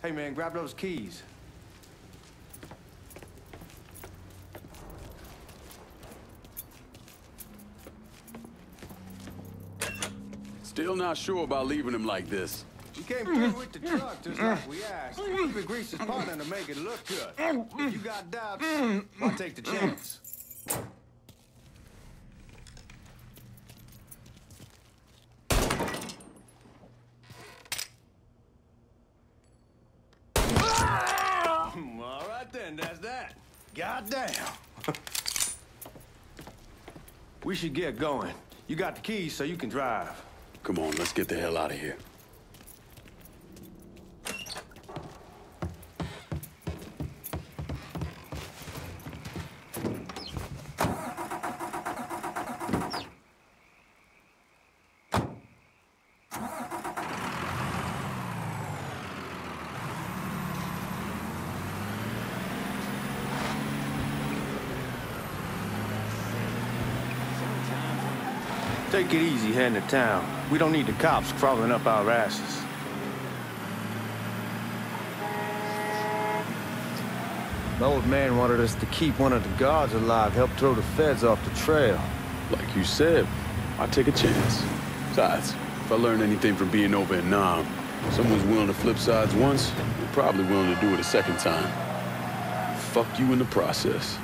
Hey, man, grab those keys. Still not sure about leaving him like this. You came through with the truck just like we asked. Keep it greased partner to make it look good. If you got doubts, I'll take the chance. All right then, that's that. Goddamn. We should get going. You got the keys so you can drive. Come on, let's get the hell out of here. Take it easy heading to town. We don't need the cops crawling up our asses. The old man wanted us to keep one of the guards alive, help throw the feds off the trail. Like you said, I'd take a chance. Besides, if I learn anything from being over in Nam, if someone's willing to flip sides once, they're probably willing to do it a second time. Fuck you in the process.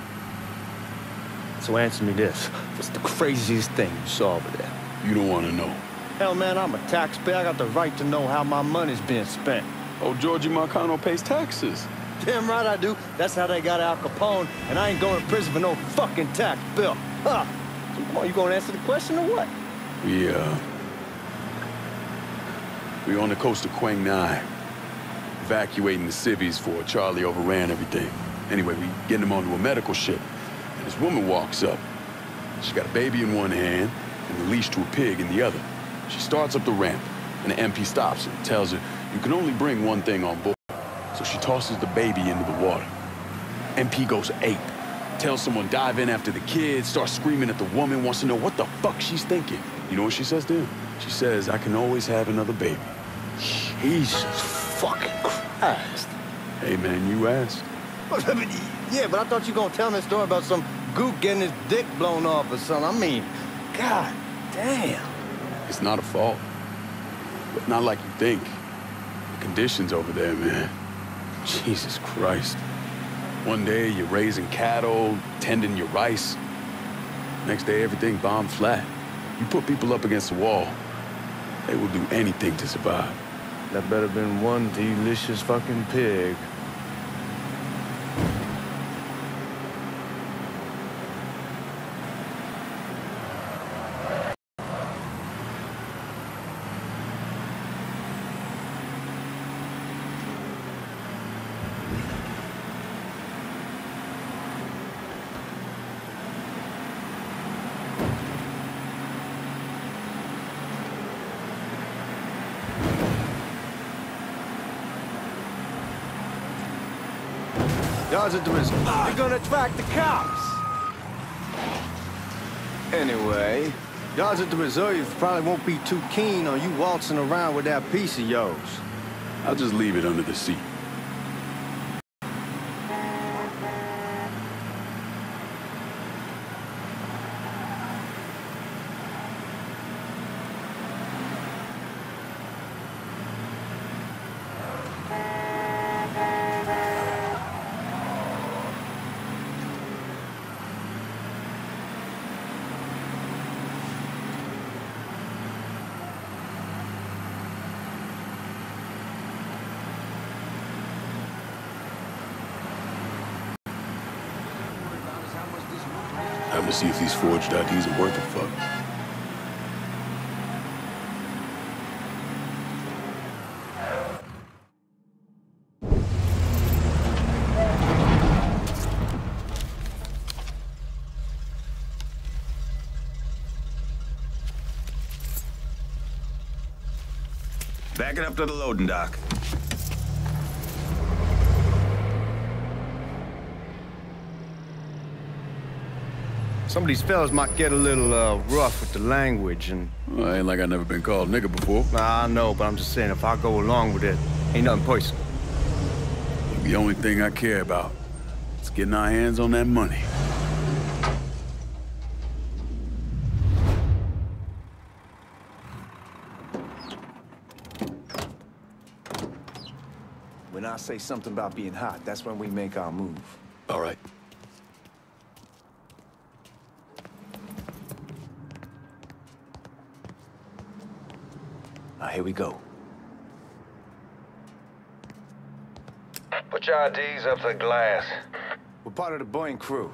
So answer me this. What's the craziest thing you saw over there? You don't want to know. Hell, man, I'm a taxpayer. I got the right to know how my money's being spent. Oh, Georgie Marcano pays taxes. Damn right I do. That's how they got Al Capone, and I ain't going to prison for no fucking tax bill. Huh? So come on, you gonna answer the question or what? We're on the coast of Quang Nai, evacuating the civvies before Charlie overran everything. Anyway, we getting them onto a medical ship. This woman walks up. She got a baby in one hand and the leash to a pig in the other. She starts up the ramp, and the MP stops her and tells her, you can only bring one thing on board. So she tosses the baby into the water. MP goes ape, tells someone dive in after the kid, starts screaming at the woman, wants to know what the fuck she's thinking. You know what she says to him? She says, I can always have another baby. Jesus fucking Christ. Hey man, you asked. Yeah, but I thought you were gonna tell me a story about some gook getting his dick blown off or something. I mean, god damn. It's not a fault. But not like you think. The conditions over there, man. Jesus Christ. One day you're raising cattle, tending your rice. Next day everything bombed flat. You put people up against the wall, they will do anything to survive. That better been one delicious fucking pig. Guards at the reserve. You're gonna attract the cops. Anyway, guards at the reserve probably won't be too keen on you waltzing around with that piece of yours. I'll just leave it under the seat. Time to see if these forged IDs are worth a fuck. Back it up to the loading dock. Some of these fellas might get a little rough with the language and... Well, ain't like I've never been called nigga before. Nah, I know, but I'm just saying if I go along with it, ain't nothing personal. The only thing I care about is getting our hands on that money. When I say something about being hot, that's when we make our move. All right. Here we go. Put your IDs up to the glass. We're part of the Boeing crew.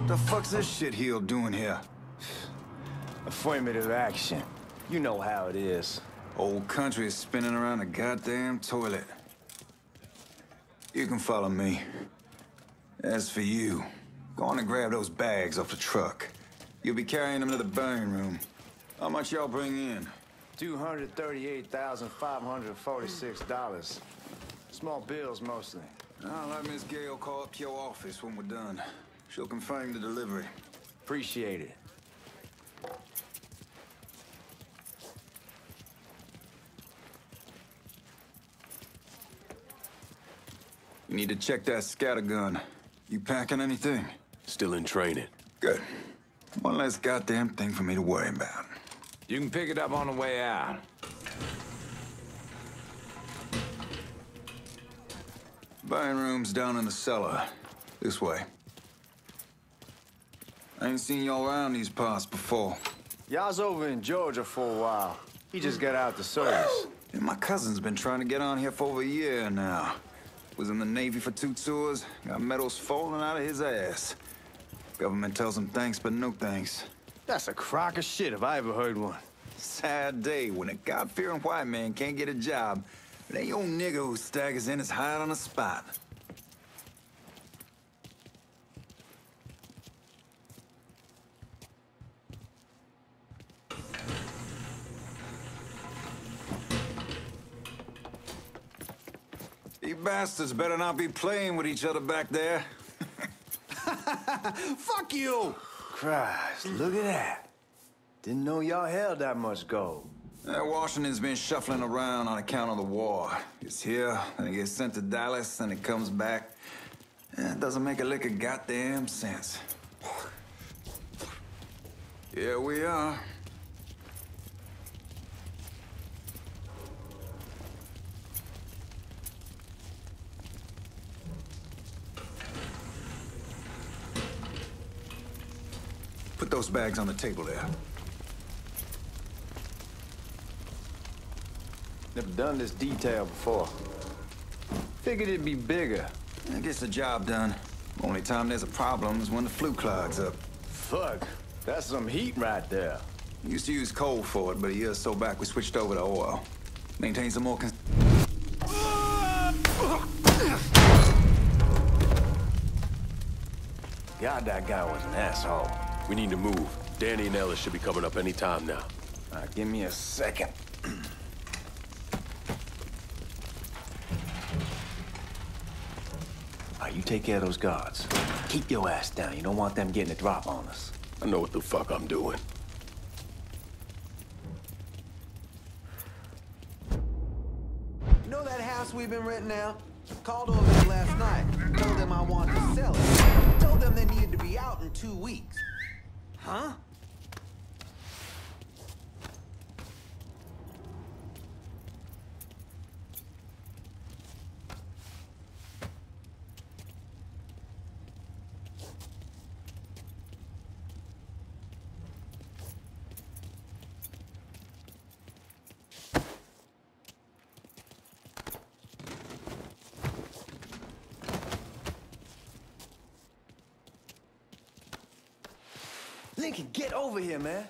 The fuck's this shitheel doing here? Affirmative action. You know how it is. Old country is spinning around the goddamn toilet. You can follow me. As for you, go on and grab those bags off the truck. You'll be carrying them to the burn room. How much y'all bring in? $238,546. Small bills, mostly. I'll let Miss Gale call up your office when we're done. She'll confirm the delivery. Appreciate it. You need to check that scattergun. You packing anything? Still in training. Good. One less goddamn thing for me to worry about. You can pick it up on the way out. Burn room's down in the cellar. This way. I ain't seen y'all around these parts before. Y'all's over in Georgia for a while. He just got out the service. And my cousin's been trying to get on here for over a year now. Was in the Navy for 2 tours, got medals falling out of his ass. Government tells him thanks, but no thanks. That's a crock of shit if I ever heard one. Sad day when a God-fearing white man can't get a job, but ain't old nigga who staggers in his hide on the spot. You bastards better not be playing with each other back there. Fuck you! Christ, look at that. Didn't know y'all held that much gold. Washington's been shuffling around on account of the war. It's here, then it gets sent to Dallas, then it comes back. It doesn't make a lick of goddamn sense. Here we are. Put those bags on the table there. Never done this detail before. Figured it'd be bigger. It gets the job done. Only time there's a problem is when the flue clogs up. Fuck, that's some heat right there. We used to use coal for it, but a year or so back we switched over to oil. Maintains some more God, that guy was an asshole. We need to move. Danny and Ellis should be coming up any time now. Give me a second. You take care of those guards. Keep your ass down. You don't want them getting a drop on us. I know what the fuck I'm doing. You know that house we've been renting out? Called over there last night. Told them I wanted to sell it. Told them they needed to be out in 2 weeks. Huh? Lincoln, get over here, man.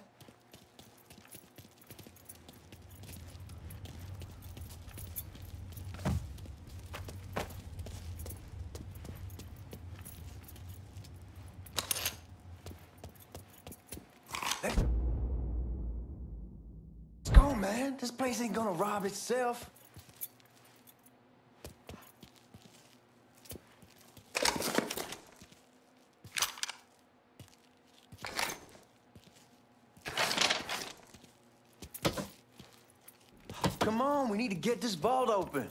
Let's go, man. This place ain't gonna rob itself. Come on, we need to get this vault open.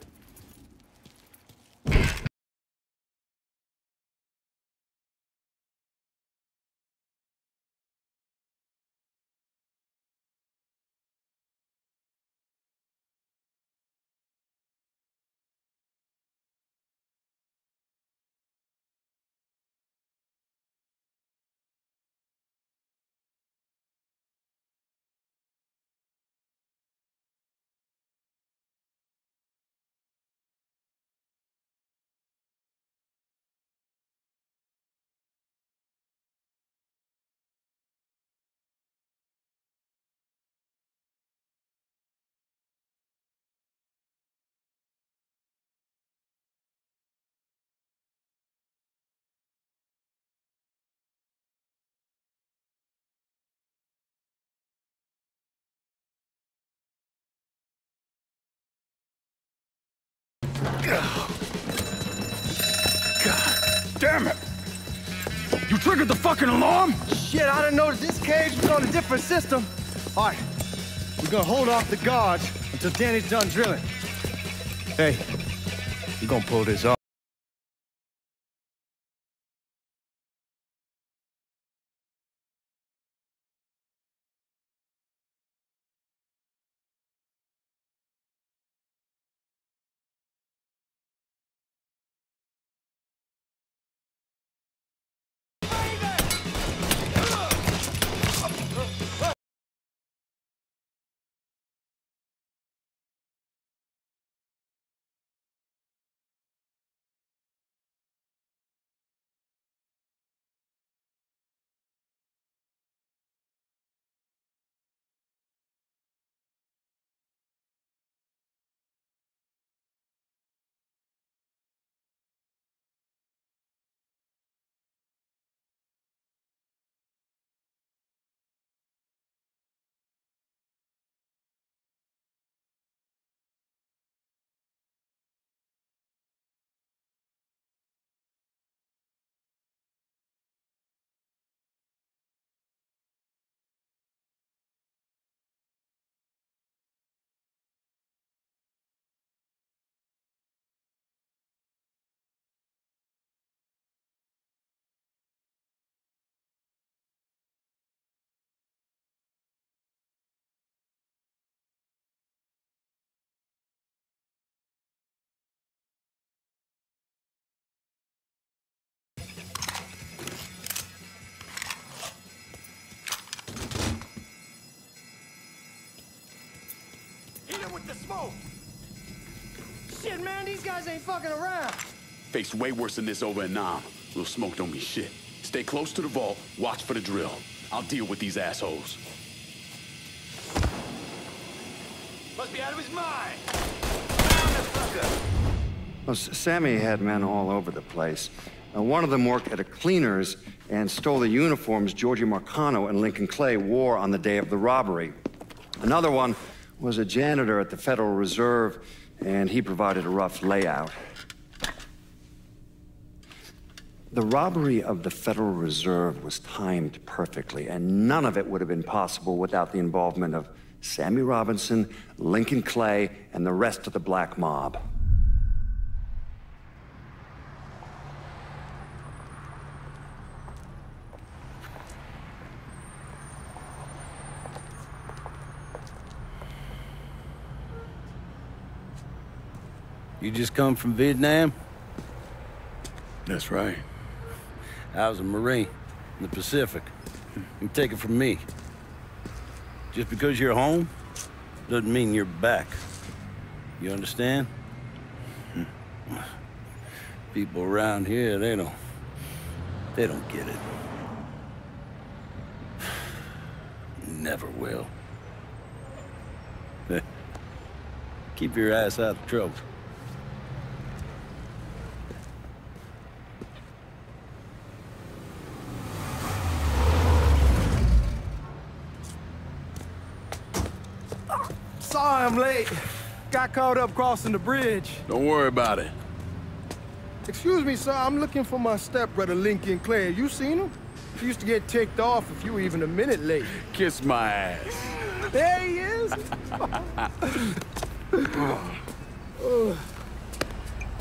God damn it! You triggered the fucking alarm? Shit, I didn't notice this cage was on a different system. All right, we're gonna hold off the guards until Danny's done drilling. Hey, we're gonna pull this off. With the smoke! Shit, man, these guys ain't fucking around. Faced way worse than this over in Nam. Little smoke don't mean shit. Stay close to the vault, watch for the drill. I'll deal with these assholes. Must be out of his mind. Well, Sammy had men all over the place. One of them worked at a cleaner's and stole the uniforms Georgie Marcano and Lincoln Clay wore on the day of the robbery. Another one was a janitor at the Federal Reserve, and he provided a rough layout. The robbery of the Federal Reserve was timed perfectly, and none of it would have been possible without the involvement of Sammy Robinson, Lincoln Clay, and the rest of the black mob. You just come from Vietnam? That's right. I was a Marine in the Pacific. You take it from me. Just because you're home doesn't mean you're back. You understand? People around here, they don't get it. Never will. Keep your ass out of trouble. Sorry I'm late. Got caught up crossing the bridge. Don't worry about it. Excuse me, sir. I'm looking for my stepbrother, Lincoln Clay. You seen him? He used to get ticked off if you were even a minute late. Kiss my ass. There he is.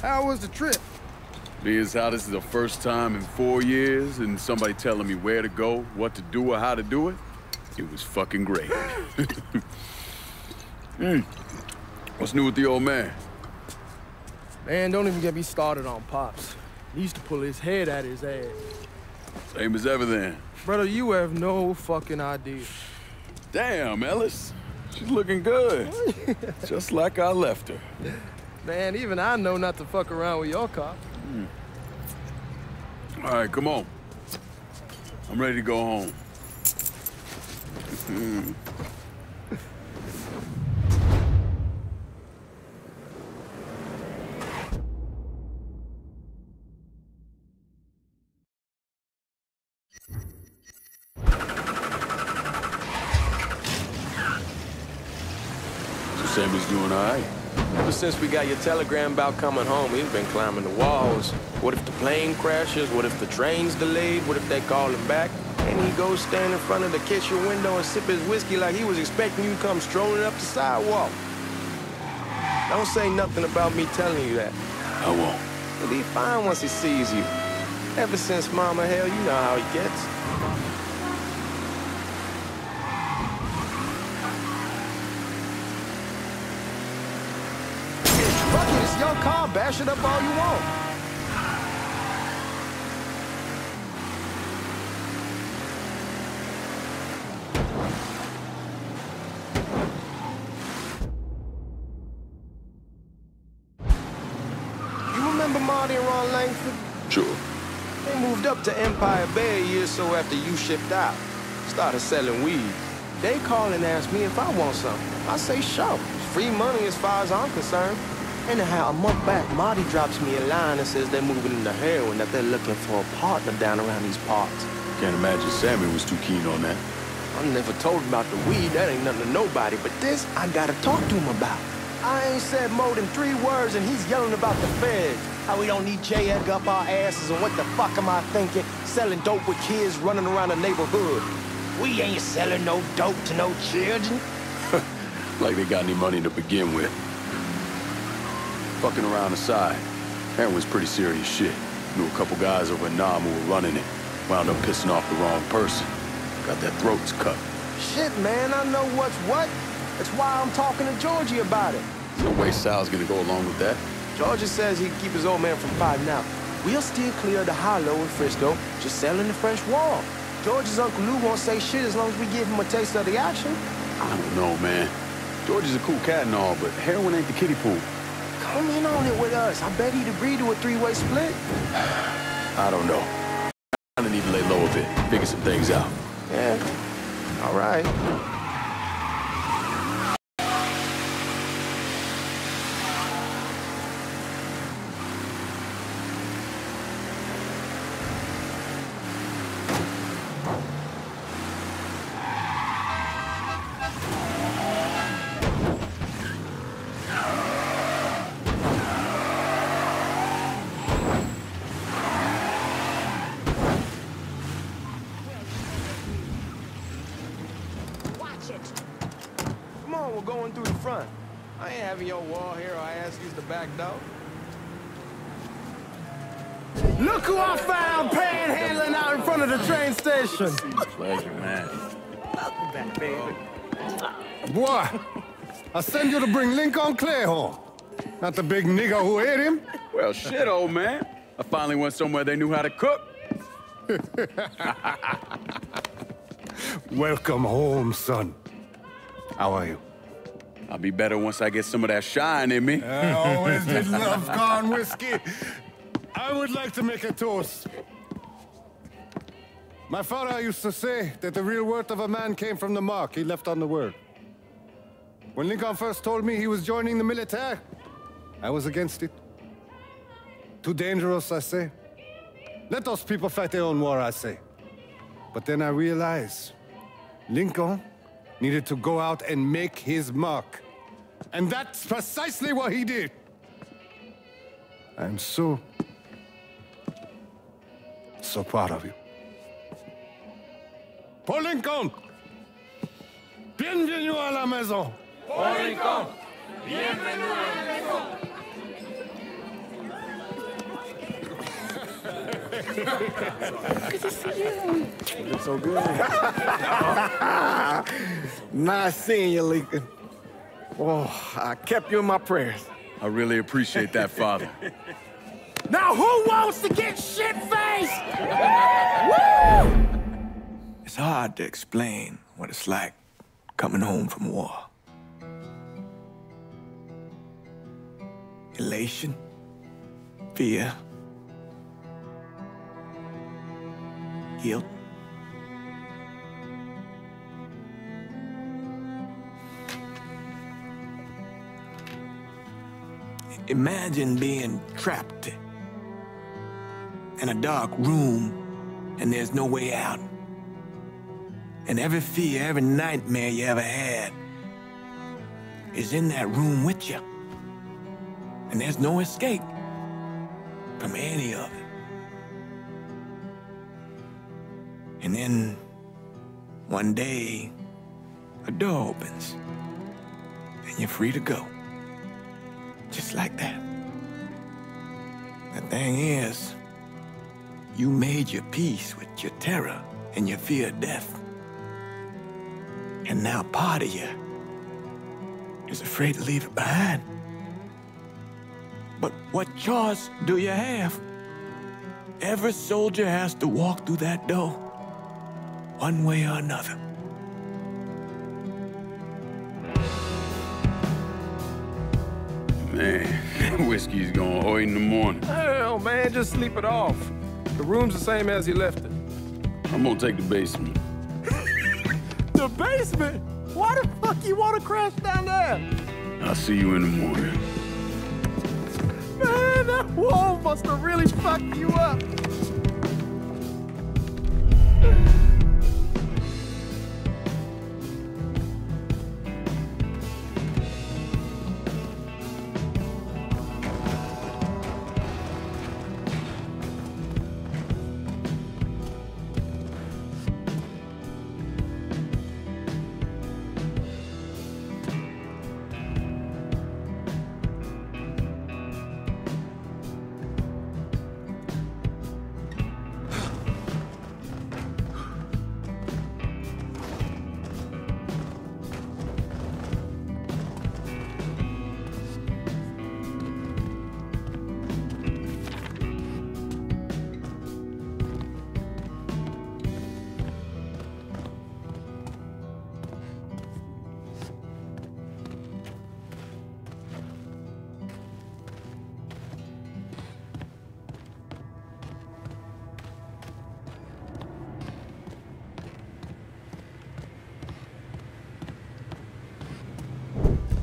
How was the trip? Being how this is the first time in 4 years and somebody telling me where to go, what to do, or how to do it, it was fucking great. What's new with the old man? Man, don't even get me started on Pops. He used to pull his head out his ass. Same as ever then. Brother, you have no fucking idea. Damn, Ellis. She's looking good. Just like I left her. Man, even I know not to fuck around with your car. All right, come on. I'm ready to go home. So Sammy's doing all right? Ever since we got your telegram about coming home, he's been climbing the walls. What if the plane crashes? What if the train's delayed? What if they call him back? And he goes stand in front of the kitchen window and sip his whiskey like he was expecting you to come strolling up the sidewalk. Don't say nothing about me telling you that. I won't. He'll be fine once he sees you. Ever since Mama, hell, you know how he gets. Fuck it, it's your car. Bash it up all you want. You remember Marty and Ron Langford? Sure. They moved up to Empire Bay a year or so after you shipped out. Started selling weed. They call and ask me if I want something. I say, sure. It's free money as far as I'm concerned. Anyhow, a month back, Marty drops me a line and says they're moving into heroin, that they're looking for a partner down around these parts. Can't imagine Sammy was too keen on that. I never told him about the weed. That ain't nothing to nobody. But this, I gotta talk to him about. I ain't said more than 3 words, and he's yelling about the feds. How we don't need J. Edgar up our asses, and what the fuck am I thinking? Selling dope with kids running around the neighborhood. We ain't selling no dope to no children. Like they got any money to begin with. Fucking around aside, heroin's pretty serious shit. Knew a couple guys over in Nam who were running it. Wound up pissing off the wrong person. Got their throats cut. Shit, man, I know what's what. That's why I'm talking to Georgie about it. No way Sal's gonna go along with that. Georgie says he can keep his old man from fighting out. We'll steer clear of the hollow in Frisco, just selling the French wall. George's Uncle Lou won't say shit as long as we give him a taste of the action. I don't know, man. George is a cool cat and all, but heroin ain't the kiddie pool. Come in on it with us. I bet he'd agree to a 3-way split. I don't know. I need to lay low a bit, figure some things out. Yeah, all right. Come on, we're going through the front. I ain't having your wall here or I ask you the back door. Look who I found panhandling out in front of the train station. Pleasure, man. Welcome back, baby. Boy, I send you to bring Lincoln Clay home. Not the big nigga who ate him. Well, shit, old man. I finally went somewhere they knew how to cook. Welcome home, son. How are you? I'll be better once I get some of that shine in me. I always did love corn whiskey. I would like to make a toast. My father used to say that the real worth of a man came from the mark he left on the world. When Lincoln first told me he was joining the military, I was against it. Too dangerous, I say. Let those people fight their own war, I say. But then I realized Lincoln needed to go out and make his mark. And that's precisely what he did. I'm so proud of you. Paul Lincoln! Bienvenue à la maison! Paul Lincoln! Good to see you. You look so good. Nice seeing you, Lincoln. Oh, I kept you in my prayers. I really appreciate that, Father. Now who wants to get shit-faced? Woo! It's hard to explain what it's like coming home from war. Elation, fear, guilt. Imagine being trapped in a dark room and there's no way out. And every fear, every nightmare you ever had is in that room with you. And there's no escape from any of it. And then one day, a door opens and you're free to go. Just like that. The thing is, you made your peace with your terror and your fear of death. And now part of you is afraid to leave it behind. But what choice do you have? Every soldier has to walk through that door, one way or another. Man, whiskey's gonna hoy in the morning. Hell, man, just sleep it off. The room's the same as you left it. I'm gonna take the basement. The basement? Why the fuck you want to crash down there? I'll see you in the morning. Man, that wall must have really fucked you up.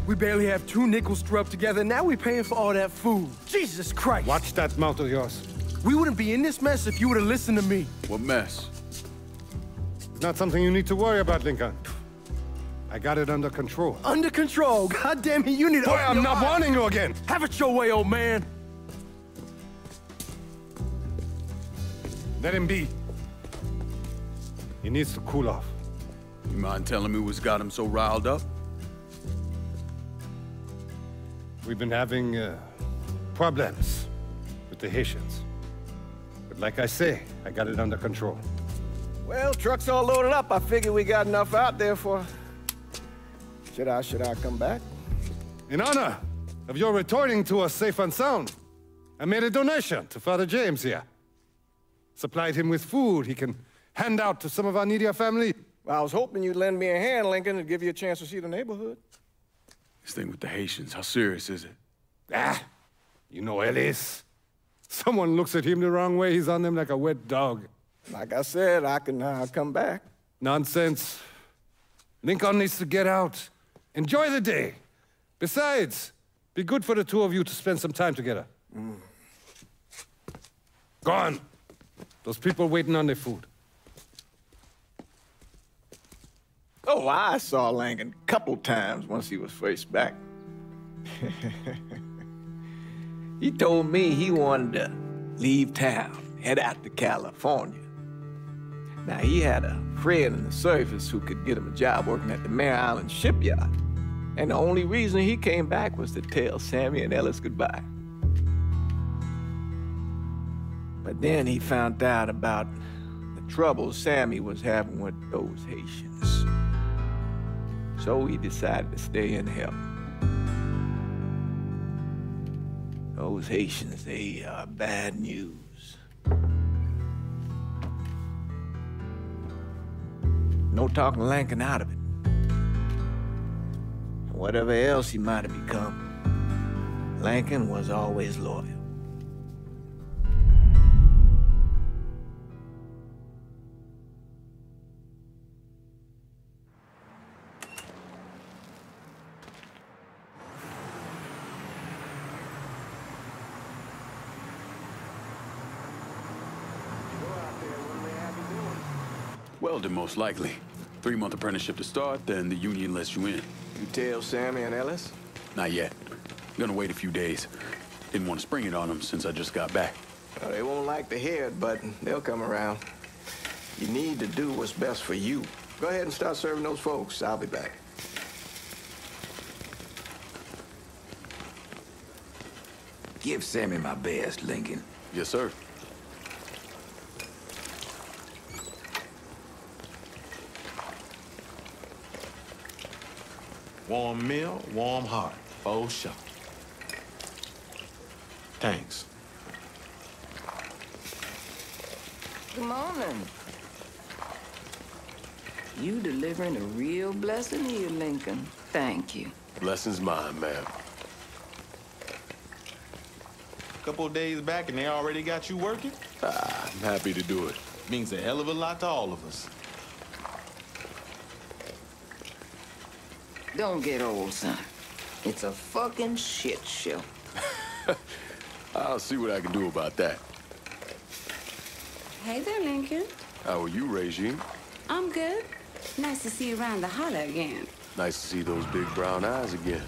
We barely have 2 nickels to rub together, now we're paying for all that food. Jesus Christ! Watch that mouth of yours. We wouldn't be in this mess if you would have listened to me. What mess? It's not something you need to worry about, Lincoln. I got it under control. Under control? God damn it, you need to... Boy, I'm not warning you again! Have it your way, old man! Let him be. He needs to cool off. You mind telling me what's got him so riled up? We've been having problems with the Haitians. But like I say, I got it under control. Well, truck's all loaded up. I figure we got enough out there for... Should I come back? In honor of your returning to us safe and sound, I made a donation to Father James here. Supplied him with food he can hand out to some of our needier family. Well, I was hoping you'd lend me a hand, Lincoln, and give you a chance to see the neighborhood. This thing with the Haitians, how serious is it? Ah, you know Ellis. Someone looks at him the wrong way, he's on them like a wet dog. Like I said, I can come back. Nonsense. Lincoln needs to get out. Enjoy the day. Besides, be good for the two of you to spend some time together. Go on. Those people waiting on their food. Oh, I saw Lincoln a couple times once he was first back. He told me he wanted to leave town, head out to California. Now, he had a friend in the service who could get him a job working at the Mare Island shipyard. And the only reason he came back was to tell Sammy and Ellis goodbye. But then he found out about the trouble Sammy was having with those Haitians. So he decided to stay and help. Those Haitians, they are bad news. No talking Lincoln out of it. Whatever else he might have become, Lincoln was always loyal. Welding, most likely. 3-month apprenticeship to start, then the union lets you in. You tell Sammy and Ellis? Not yet. Gonna wait a few days. Didn't want to spring it on them since I just got back. Well, they won't like to hear it, but they'll come around. You need to do what's best for you. Go ahead and start serving those folks. I'll be back. Give Sammy my best, Lincoln. Yes, sir. Warm meal, warm heart, for sure. Thanks. Good morning. You delivering a real blessing here, Lincoln. Thank you. Blessing's mine, ma'am. Couple of days back and they already got you working? I'm happy to do it. Means a hell of a lot to all of us. Don't get old, son. It's a fucking shit show. I'll see what I can do about that. Hey there, Lincoln. How are you, Regine? I'm good. Nice to see you around the holler again. Nice to see those big brown eyes again.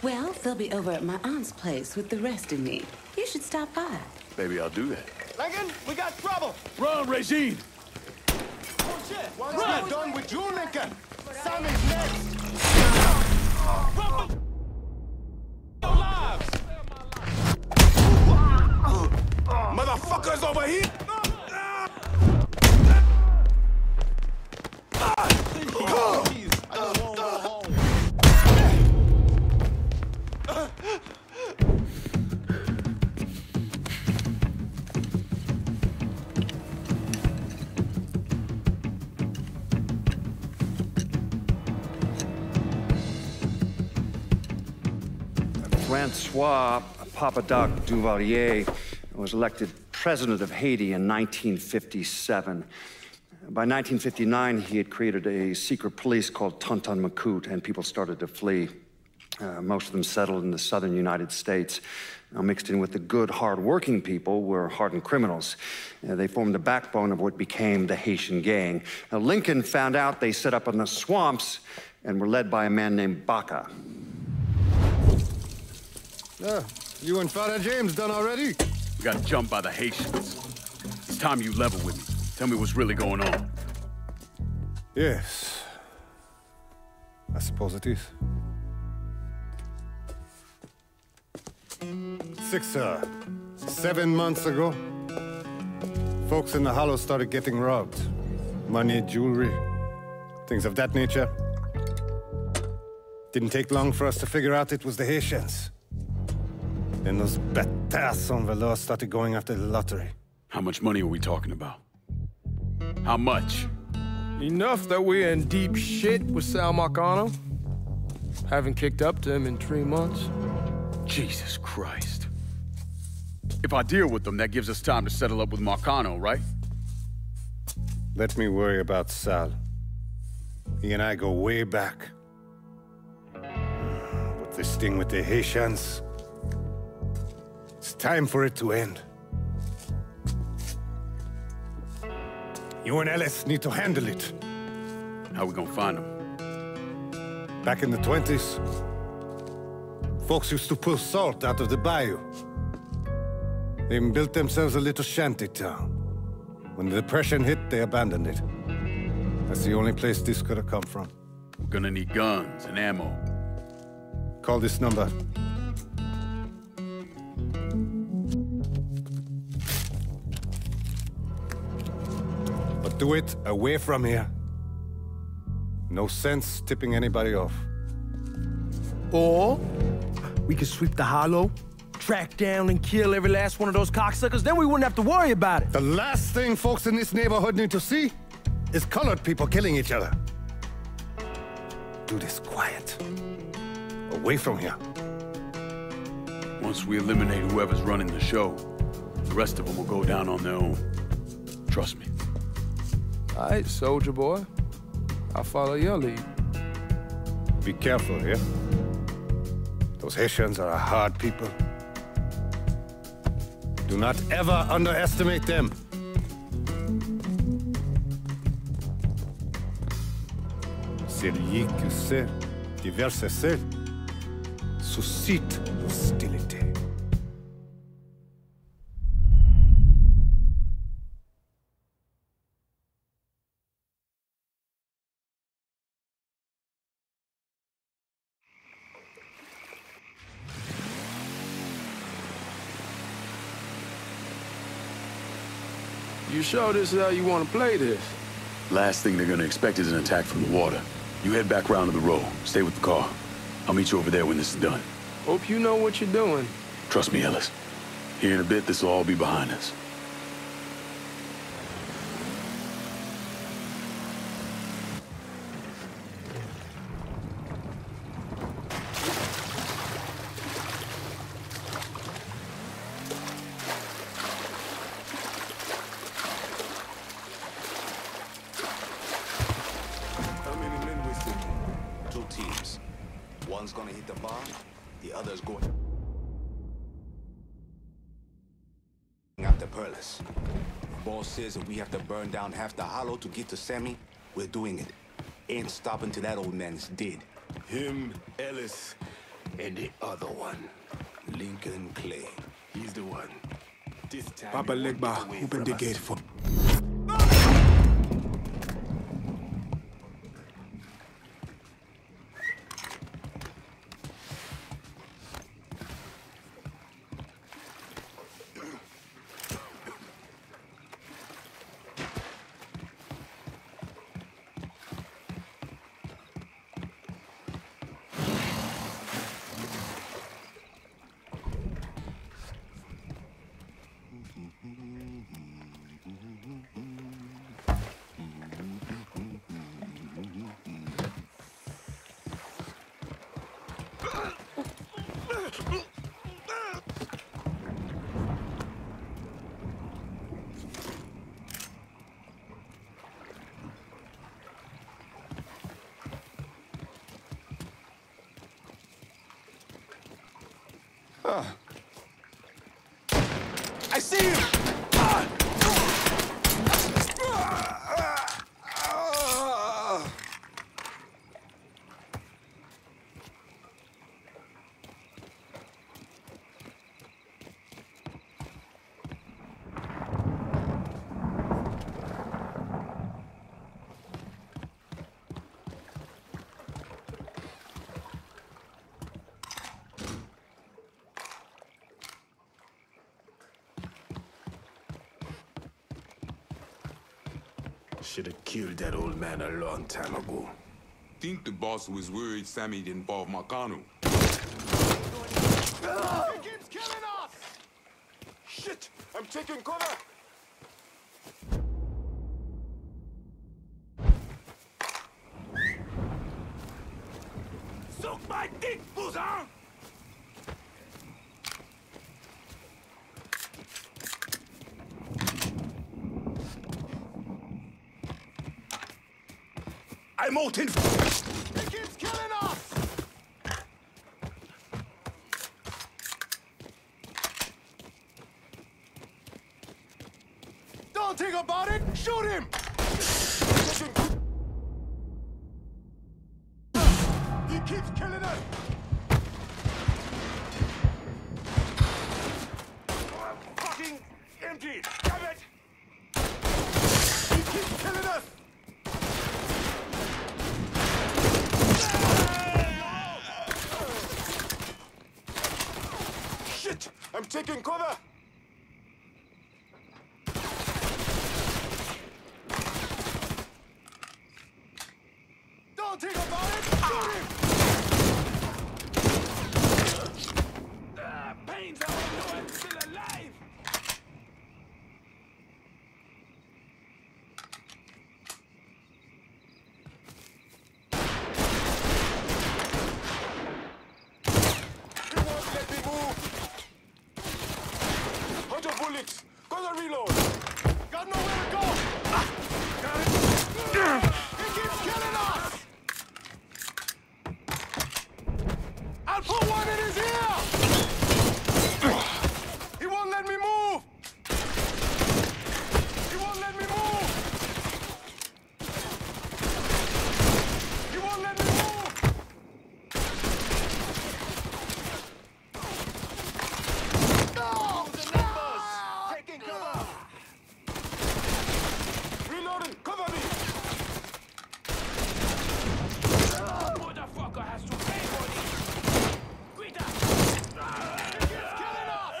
Well, they'll be over at my aunt's place with the rest of me. You should stop by. Maybe I'll do that. Lincoln, we got trouble! Run, Regine! Oh, shit! Once we're done with you, Lincoln, Sammy's next! Run for your lives! Motherfuckers over here! Francois Papadoc Duvalier was elected president of Haiti in 1957. By 1959, he had created a secret police called Tonton Macoute, and people started to flee. Most of them settled in the southern United States. Now, mixed in with the good, hard-working people were hardened criminals. They formed the backbone of what became the Haitian gang. Now, Lincoln found out they set up in the swamps and were led by a man named Baca. You and Father James done already? We got jumped by the Haitians. It's time you level with me. Tell me what's really going on. Yes. I suppose it is. 7 months ago, folks in the Hollow started getting robbed. Money, jewelry, things of that nature. Didn't take long for us to figure out it was the Haitians. Then those bâtards on velour started going after the lottery. How much money are we talking about? How much? Enough that we're in deep shit with Sal Marcano. Haven't kicked up to him in 3 months. Jesus Christ. If I deal with them, that gives us time to settle up with Marcano, right? Let me worry about Sal. He and I go way back. But this thing with the Haitians, it's time for it to end. You and Ellis need to handle it. How we gonna find them? Back in the 20s, folks used to pull salt out of the bayou. They even built themselves a little shanty town. When the Depression hit, they abandoned it. That's the only place this could have come from. We're gonna need guns and ammo. Call this number. But do it away from here. No sense tipping anybody off. Or we could sweep the hollow, track down and kill every last one of those cocksuckers, then we wouldn't have to worry about it. The last thing folks in this neighborhood need to see is colored people killing each other. Do this quiet. Away from here. Once we eliminate whoever's running the show, the rest of them will go down on their own. Trust me. All right, soldier boy. I'll follow your lead. Be careful here. Those Haitians are a hard people. Do not ever underestimate them. Celui qui sait diverser seul suscite l'hostilité. You sure this is how you want to play this? Last thing they're gonna expect is an attack from the water. You head back round to the road. Stay with the car. I'll meet you over there when this is done. Hope you know what you're doing. Trust me, Ellis. Here in a bit, this will all be behind us. One's gonna hit the bar, the other's going after Perlis. Boss says if we have to burn down half the hollow to get to Sammy, we're doing it. Ain't stopping till that old man is dead. Him, Ellis, and the other one, Lincoln Clay. He's the one. This time Papa Legba, open the gate for... I see you! Should have killed that old man a long time ago. Think the boss was worried Sammy didn't involve Marcano. He keeps killing us! Shit! I'm taking cover! Suck my dick, Buzan! I'm out in... He keeps killing us! Don't think about it! Shoot him! He keeps killing us! I'm fucking empty! Damn it! He keeps killing us! I'm taking cover! Don't think about it! Shoot him! Pains, I don't know I'm still alive! He won't let me move! 100 bullets! Gonna reload! Got nowhere to go! Got it! He keeps killing us! I'll put one in his ear! He won't let me move! He won't let me move! He won't let me move! No! The numbers! Taking cover! Reloading! Cover me! Motherfucker has to pay for this! Quita! He keeps killing us!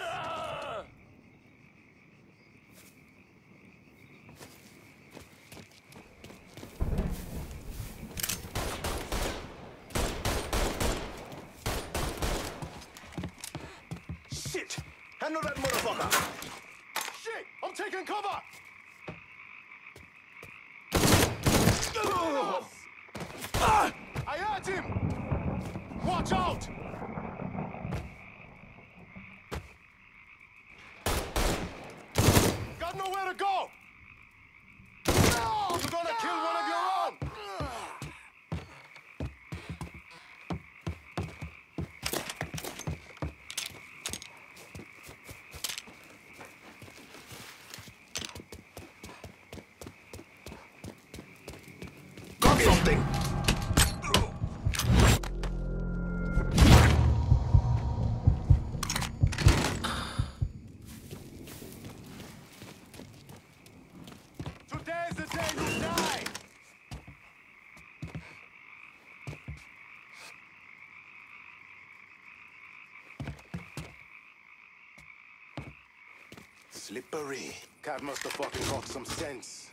Shit! Handle that motherfucker! Shit! I'm taking cover! I hurt him! Watch out! Got nowhere to go! No! You're gonna kill one of your own! Got something! Today's the day you die! Slippery. Cat must have fucking got some sense.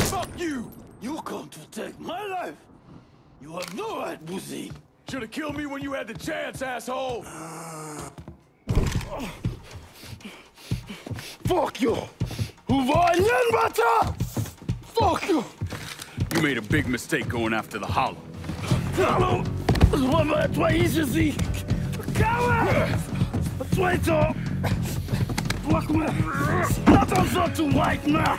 Fuck you! You come to take my life! You have no right, Boozy! Should've killed me when you had the chance, asshole! Fuck you! Who var igen, Bata? Fuck you! You made a big mistake going after the Hollow. Hallo! Wat maar twee is je Coward! Traitor! Wacht me! Laat ons not to white now!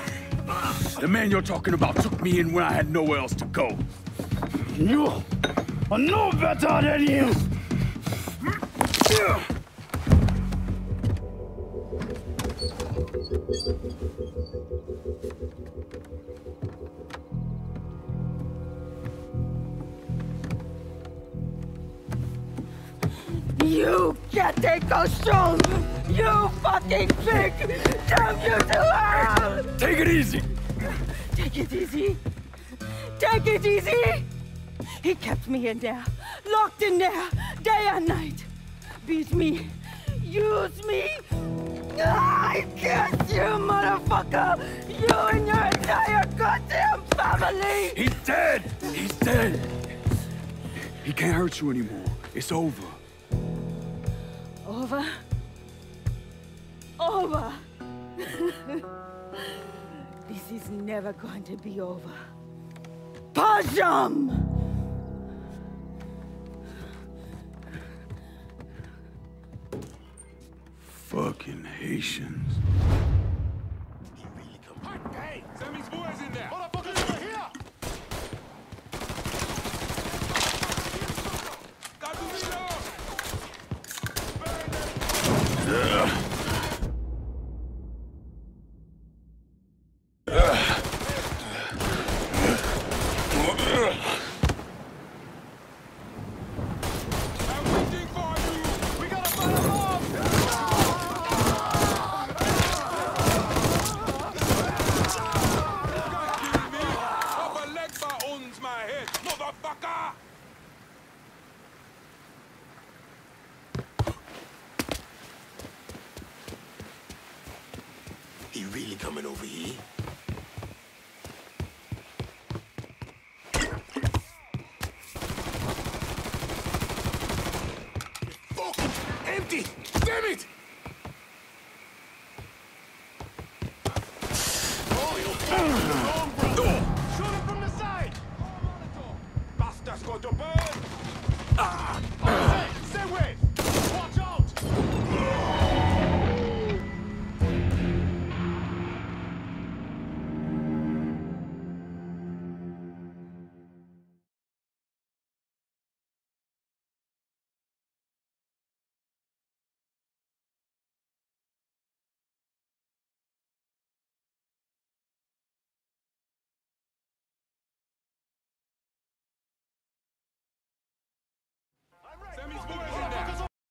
The man you're talking about took me in when I had nowhere else to go. You are no better than you! You can't take control! You fucking pig! Damn you to hell! Take it easy! Take it easy! Take it easy! He kept me in there, locked in there, day and night. Beat me, use me. I curse you, motherfucker! You and your entire goddamn family! He's dead! He's dead! He can't hurt you anymore. It's over. Over? Over! This is never going to be over. Pajam! Fucking Haitians. These boys in there. Motherfuckers over here! Got to reload. He really coming over here? Fuck! Empty! Damn it! Oh, you fucking the wrong door! Shoot him from the side! Bastards going to burn! Ah!